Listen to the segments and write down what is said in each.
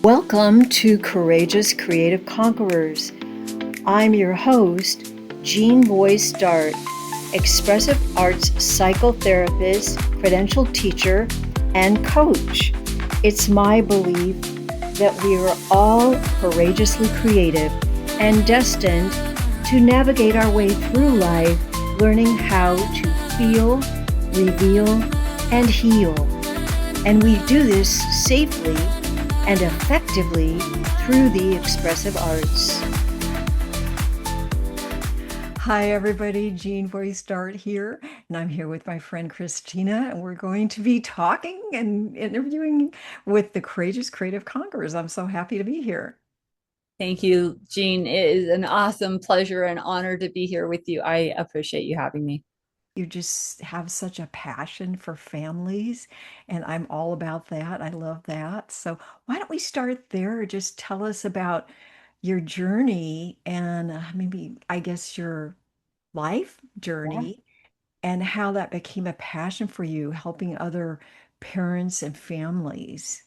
Welcome to Courageous Creative Conquerors. I'm your host, Jean Boyce Dart, expressive arts psychotherapist, credentialed teacher, and coach. It's my belief that we are all courageously creative and destined to navigate our way through life, learning how to feel, reveal, and heal. And we do this safely and effectively through the expressive arts. Hi, everybody. Jean Boyce Dart here, and I'm here with my friend Kristina, and we're going to be talking and interviewing with the Courageous Creative Conquerors. I'm so happy to be here. Thank you, Jean. It is an awesome pleasure and honor to be here with you. I appreciate you having me. You just have such a passion for families, and I'm all about that. I love that. So, why don't we start there? Just tell us about your journey and maybe, I guess, your life Yeah. journey and how that became a passion for you, helping other parents and families.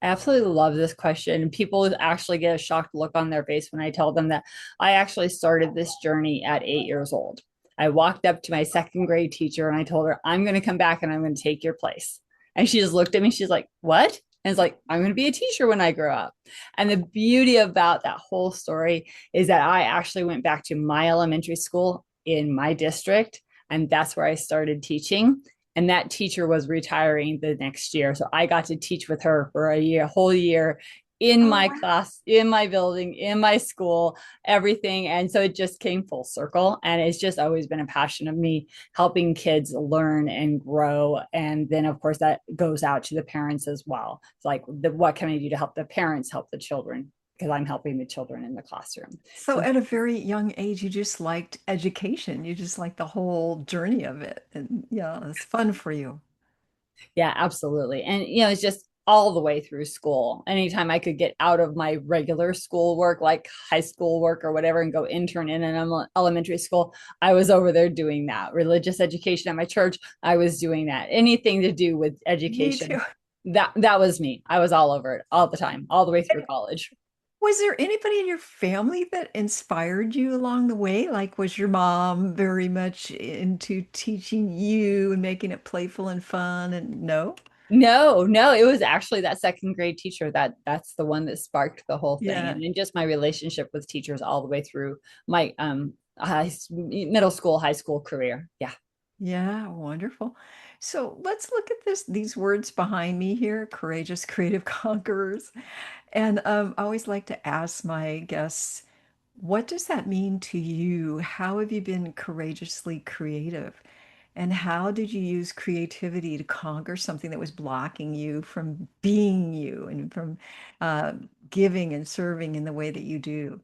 I absolutely love this question. People actually get a shocked look on their face when I tell them that I actually started this journey at 8 years old. I walked up to my second grade teacher and I told her, I'm going to come back and I'm going to take your place. And she just looked at me. She's like, what? And it's like, I'm going to be a teacher when I grow up. And the beauty about that whole story is that I actually went back to my elementary school in my district. And that's where I started teaching, and that teacher was retiring the next year. So I got to teach with her for a whole year in Oh, my wow. class, in my building, in my school, everything. And so it just came full circle. And it's just always been a passion of me helping kids learn and grow. And then, of course, that goes out to the parents as well. It's like, what can I do to help the parents help the children? Because I'm helping the children in the classroom. So So at a very young age, you just liked education. You just liked the whole journey of it. And yeah, it's fun for you. yeah, absolutely. And, it's just all the way through school. Anytime I could get out of my regular school work, like high school work or whatever, and go intern in an elementary school, I was over there doing that. Religious education at my church, I was doing that. Anything to do with Me too. education, that was me. I was all over it all the time, all the way through college. Was there anybody in your family that inspired you along the way? Like, was your mom very much into teaching you and making it playful and fun? And no? No, no, it was actually that second grade teacher that's the one that sparked the whole thing. Yeah. And then just my relationship with teachers all the way through my middle school, high school career. Yeah. Yeah, wonderful. So let's look at these words behind me here, courageous creative conquerors. And I always like to ask my guests, what does that mean to you? How have you been courageously creative? And how did you use creativity to conquer something that was blocking you from being you and from uh, giving and serving in the way that you do?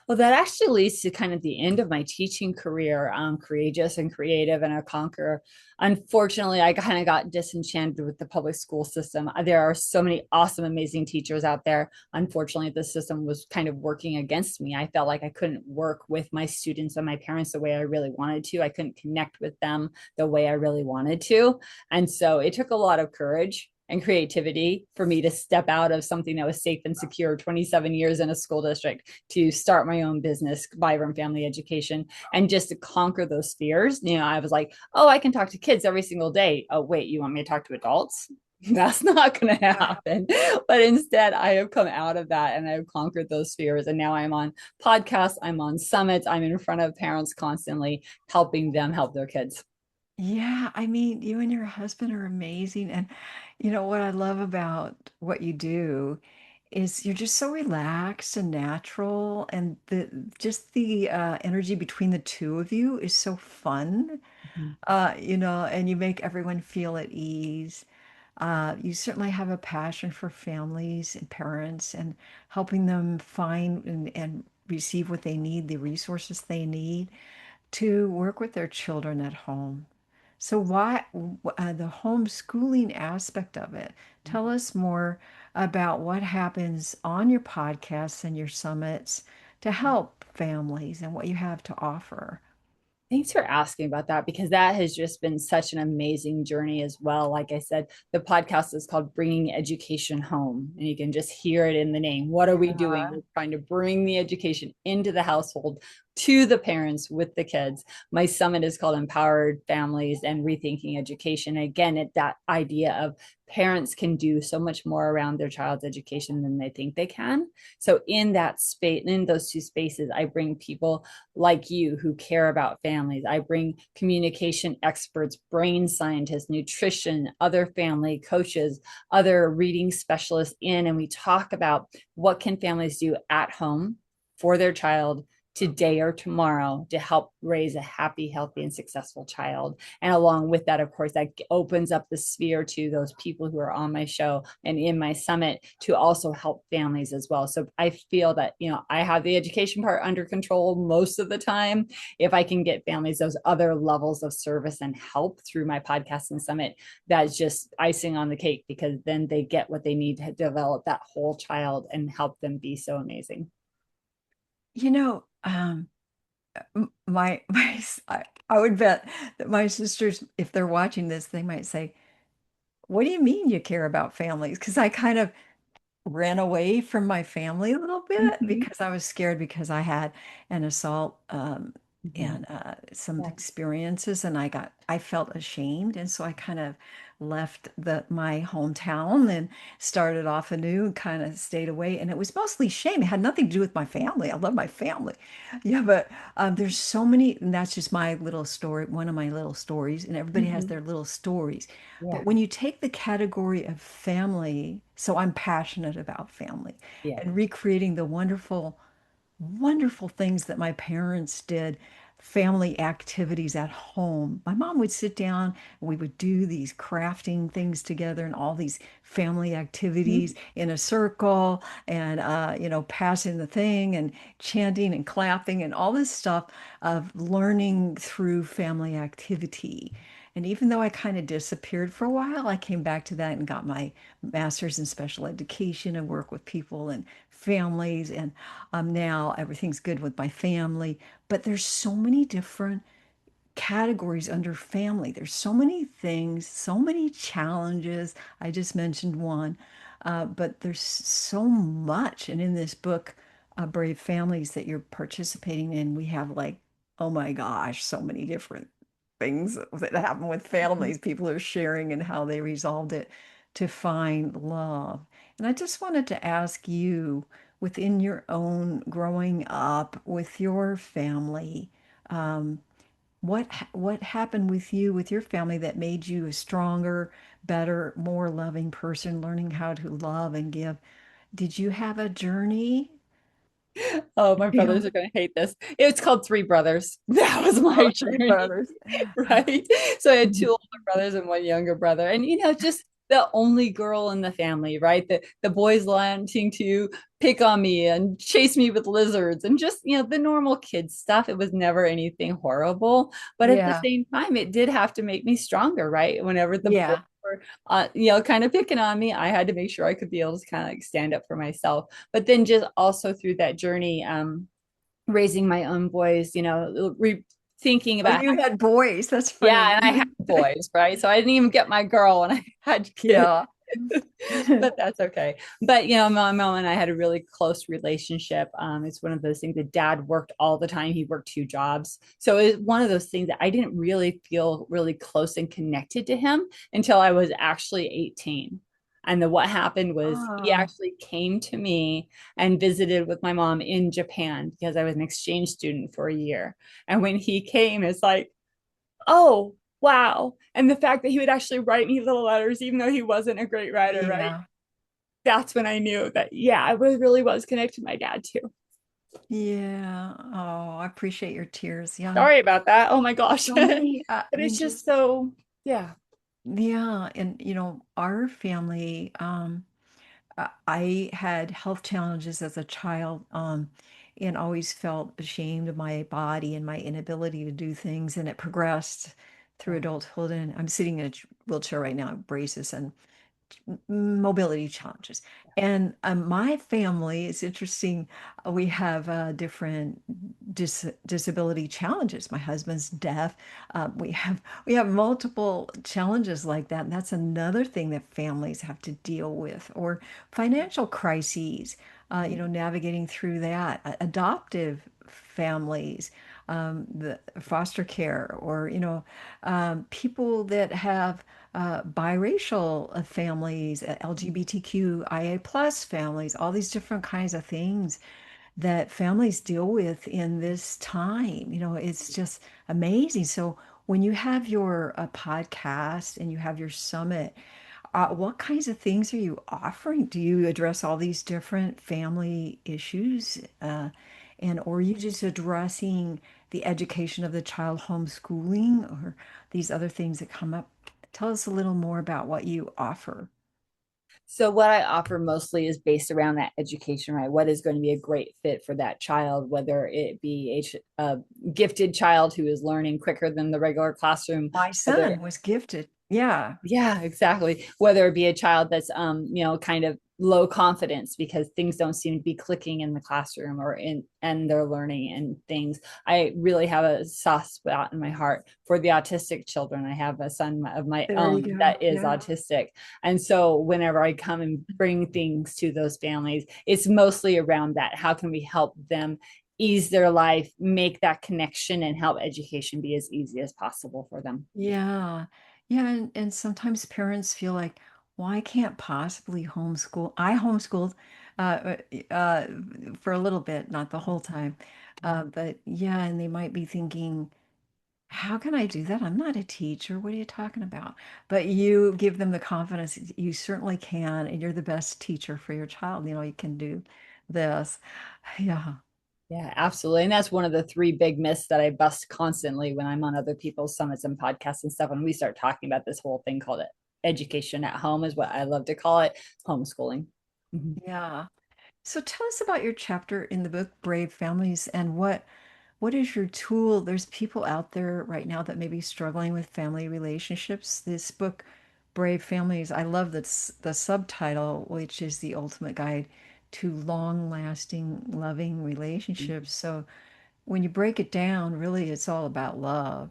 Well, that actually leads to kind of the end of my teaching career, courageous and creative and a conqueror. Unfortunately, I kind of got disenchanted with the public school system. There are so many awesome, amazing teachers out there. Unfortunately, the system was kind of working against me. I felt like I couldn't work with my students and my parents the way I really wanted to. I couldn't connect with them the way I really wanted to. And so it took a lot of courage and creativity for me to step out of something that was safe and secure 27 years in a school district to start my own business, Vibrant Family Education, and just to conquer those fears. I was like, oh, I can talk to kids every single day. Oh, wait, you want me to talk to adults? That's not going to Wow. happen. But instead, I have come out of that and I've conquered those fears. And now I'm on podcasts, I'm on summits, I'm in front of parents constantly helping them help their kids. Yeah, I mean, you and your husband are amazing. And you know what I love about what you do is you're just so relaxed and natural, and the energy between the two of you is so fun. And you make everyone feel at ease. You certainly have a passion for families and parents and helping them find and receive what they need, the resources they need to work with their children at home. So the homeschooling aspect of it? Tell us more about what happens on your podcasts and your summits to help families and what you have to offer. Thanks for asking about that because that has just been such an amazing journey as well. Like I said, the podcast is called Bringing Education Home, and you can just hear it in the name. What are we doing? Yeah. We're trying to bring the education into the household to the parents with the kids. My summit is called Empowered Families and Rethinking Education. Again, it that idea of parents can do so much more around their child's education than they think they can. So in that space, in those two spaces, I bring people like you who care about families. I bring communication experts, brain scientists, nutrition, other family coaches, other reading specialists in, and we talk about what can families do at home for their child today or tomorrow to help raise a happy, healthy, and successful child. And along with that, of course, that opens up the sphere to those people who are on my show and in my summit to also help families as well. So I feel that, I have the education part under control most of the time. If I can get families those other levels of service and help through my podcast and summit, that's just icing on the cake because then they get what they need to develop that whole child and help them be so amazing. You know, I would bet that my sisters, if they're watching this, they might say, "What do you mean you care about families?" Because I kind of ran away from my family a little bit Mm-hmm. because I was scared because I had an assault Mm-hmm. and some Yeah. experiences and I felt ashamed and so I kind of left my hometown and started off anew and kind of stayed away and it was mostly shame. It had nothing to do with my family. I love my family. Yeah, but there's so many, and that's just my little story, one of my little stories, and everybody has Mm-hmm. their little stories. Yeah. But when you take the category of family, so I'm passionate about family Yeah. and recreating the wonderful, wonderful things that my parents did, family activities at home. My mom would sit down and we would do these crafting things together and all these family activities Mm-hmm. in a circle and, passing the thing and chanting and clapping and all this stuff of learning through family activity. And even though I kind of disappeared for a while, I came back to that and got my master's in special education and work with people and families. And now everything's good with my family. But there's so many different categories under family. There's so many things, so many challenges. I just mentioned one, but there's so much. And in this book, Brave Families, that you're participating in, we have like, oh my gosh, so many different things that happen with families. People are sharing and how they resolved it to find love. And I just wanted to ask you, within your own growing up with your family, um, what happened with you, with your family that made you a stronger, better, more loving person, learning how to love and give? Did you have a journey? Oh, my Yeah. brothers are going to hate this. It's called Three Brothers. That was Oh, my three journey, brothers. right? So I had two older brothers and one younger brother. And, just the only girl in the family, right? The boys wanting to pick on me and chase me with lizards and just, the normal kid stuff. It was never anything horrible. But at the Yeah. same time, it did have to make me stronger, right? Whenever the boys Yeah. were, kind of picking on me, I had to make sure I could be able to kind of like stand up for myself. But then just also through that journey, raising my own boys, thinking Oh, about, you had boys. That's yeah, funny. and I had boys, right? So I didn't even get my girl when I had kids. Yeah. But that's okay. But my mom and I had a really close relationship. It's one of those things that dad worked all the time. He worked two jobs. So it was one of those things that I didn't really feel really close and connected to him until I was actually 18. And then what happened was he Oh, actually came to me and visited with my mom in Japan because I was an exchange student for a year. And when he came, it's like, oh, wow. And the fact that he would actually write me little letters, even though he wasn't a great writer, right? yeah. That's when I knew that, yeah, I really was connected to my dad too. Yeah. Oh, I appreciate your tears. Yeah. Sorry about that. Oh my gosh. So But many, I it's mean, just just, so, yeah. yeah. And, our family, I had health challenges as a child, and always felt ashamed of my body and my inability to do things. And it progressed through Yeah. adulthood. And I'm sitting in a wheelchair right now, braces, and mobility challenges. And my family is interesting. We have different disability challenges. My husband's deaf. We have multiple challenges like that. And that's another thing that families have to deal with, or financial crises. Navigating through that. Adoptive families, the foster care, or people that have biracial families, LGBTQIA plus families, all these different kinds of things that families deal with in this time. It's just amazing. So when you have your podcast and you have your summit, what kinds of things are you offering? Do you address all these different family issues? Or are you just addressing the education of the child, homeschooling, or these other things that come up? Tell us a little more about what you offer. So what I offer mostly is based around that education, right? What is going to be a great fit for that child, whether it be a gifted child who is learning quicker than the regular classroom, My whether son was gifted. Yeah, yeah, exactly. Whether it be a child that's kind of low confidence because things don't seem to be clicking in the classroom or in and they're learning and things. I really have a soft spot in my heart for the autistic children. I have a son of my there you own go. that is Yeah. autistic. And so whenever I come and bring things to those families, it's mostly around that. How can we help them ease their life, make that connection and help education be as easy as possible for them? Yeah. Yeah. And sometimes parents feel like, well, I can't possibly homeschool. I homeschooled for a little bit, not the whole time. But yeah, and they might be thinking, how can I do that? I'm not a teacher. What are you talking about? But you give them the confidence that you certainly can, and you're the best teacher for your child. You can do this. Yeah. Yeah, absolutely. And that's one of the three big myths that I bust constantly when I'm on other people's summits and podcasts and stuff. When we start talking about this whole thing called it education at home, is what I love to call it, homeschooling. Mhm. Yeah. So tell us about your chapter in the book, Brave Families, and what is your tool? There's people out there right now that may be struggling with family relationships. This book, Brave Families, I love the subtitle, which is the ultimate guide to long-lasting, loving relationships. So when you break it down, really it's all about love.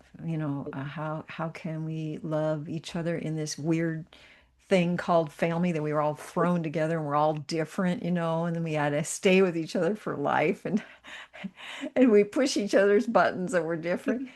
How can we love each other in this weird thing called family that we were all thrown together and we're all different, and then we had to stay with each other for life and and we push each other's buttons and we're different.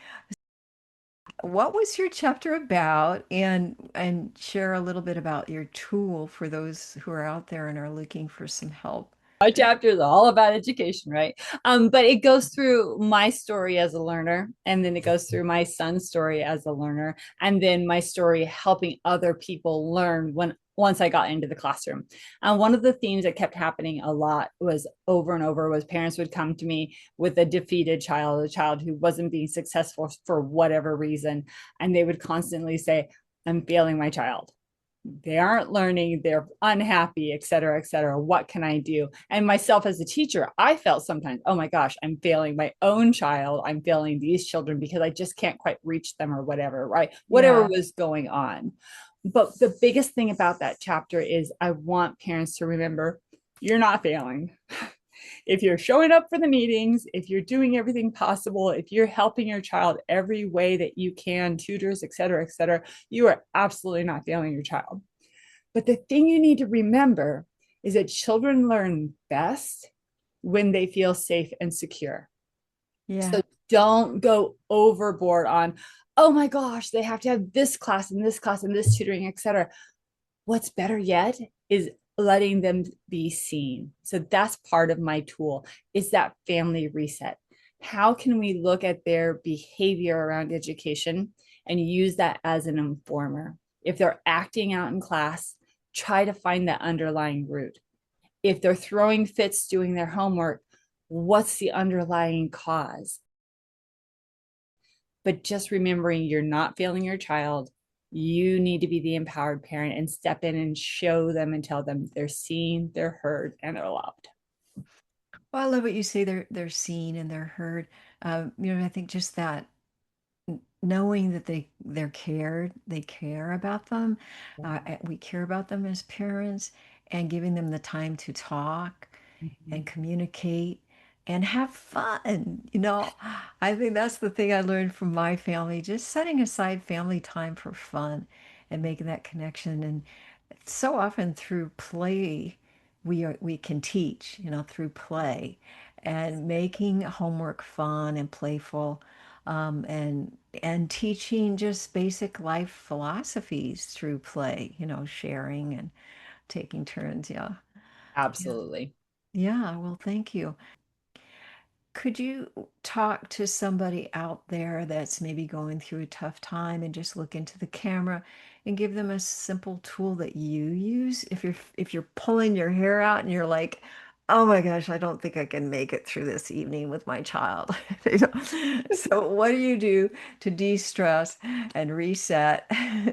What was your chapter about? And share a little bit about your tool for those who are out there and are looking for some help. My chapter is all about education, right? But it goes through my story as a learner, and then it goes through my son's story as a learner, and then my story helping other people learn when once I got into the classroom. And one of the themes that kept happening a lot was over and over was parents would come to me with a defeated child, a child who wasn't being successful for whatever reason, and they would constantly say, "I'm failing my child, they aren't learning, they're unhappy, et cetera, et cetera. What can I do?" And myself as a teacher, I felt sometimes, oh my gosh, I'm failing my own child. I'm failing these children because I just can't quite reach them or whatever, right? Whatever Yeah. was going on. But the biggest thing about that chapter is I want parents to remember you're not failing. If you're showing up for the meetings, if you're doing everything possible, if you're helping your child every way that you can, tutors, et cetera, you are absolutely not failing your child. But the thing you need to remember is that children learn best when they feel safe and secure. Yeah. So don't go overboard on, oh my gosh, they have to have this class and this class and this tutoring, et cetera. What's better yet is letting them be seen. So that's part of my tool is that family reset. How can we look at their behavior around education and use that as an informer? If they're acting out in class, try to find that underlying root. If they're throwing fits doing their homework, what's the underlying cause? But just remembering you're not failing your child. You need to be the empowered parent and step in and show them and tell them they're seen, they're heard, and they're loved. Well, I love what you say. They're seen and they're heard. I think just that knowing that they care about them. We care about them as parents, and giving them the time to talk and Mhm. communicate and have fun. I think that's the thing I learned from my family, just setting aside family time for fun and making that connection. And so often through play, we can teach, through play and making homework fun and playful, and teaching just basic life philosophies through play, sharing and taking turns. Yeah. Yeah. Absolutely. Yeah. Well, thank you. Could you talk to somebody out there that's maybe going through a tough time and just look into the camera and give them a simple tool that you use if you're pulling your hair out and you're like, "Oh my gosh, I don't think I can make it through this evening with my child." So what do you do to de-stress and reset? Yeah.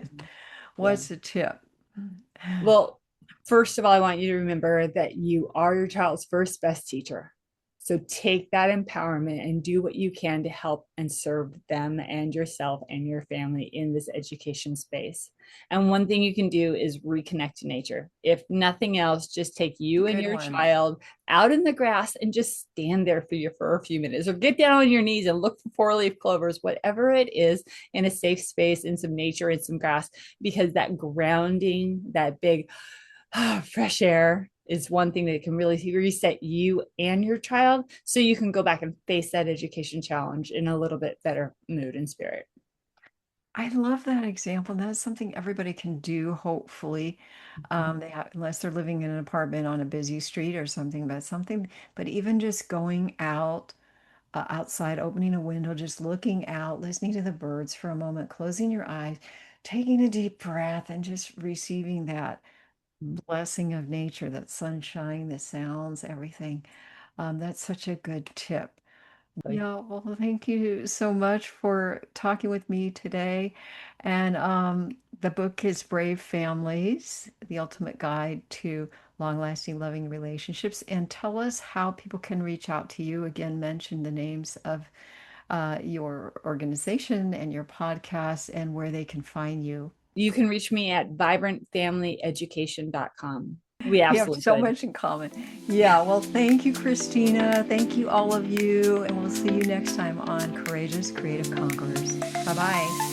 What's the tip? Well, first of all, I want you to remember that you are your child's first best teacher. So take that empowerment and do what you can to help and serve them and yourself and your family in this education space. And one thing you can do is reconnect to nature. If nothing else, just take you and Good your one. child out in the grass and just stand there for a few minutes, or get down on your knees and look for four-leaf clovers, whatever it is, in a safe space, in some nature, in some grass, because that grounding, that big fresh air is one thing that can really reset you and your child, so you can go back and face that education challenge in a little bit better mood and spirit. I love that example. That's something everybody can do, hopefully. Unless they're living in an apartment on a busy street or something, but even just going out, outside, opening a window, just looking out, listening to the birds for a moment, closing your eyes, taking a deep breath, and just receiving that blessing of nature, that sunshine, the sounds, everything. That's such a good tip. Yeah, well, thank you so much for talking with me today. And the book is Brave Families, The Ultimate Guide to Long-Lasting Loving Relationships. And tell us how people can reach out to you. Again, mention the names of your organization and your podcast and where they can find you. You can reach me at vibrantfamilyeducation.com. We We have absolutely so could. much in common. Yeah, well, thank you, Christina. Thank you, all of you. And we'll see you next time on Courageous Creative Conquerors. Bye bye.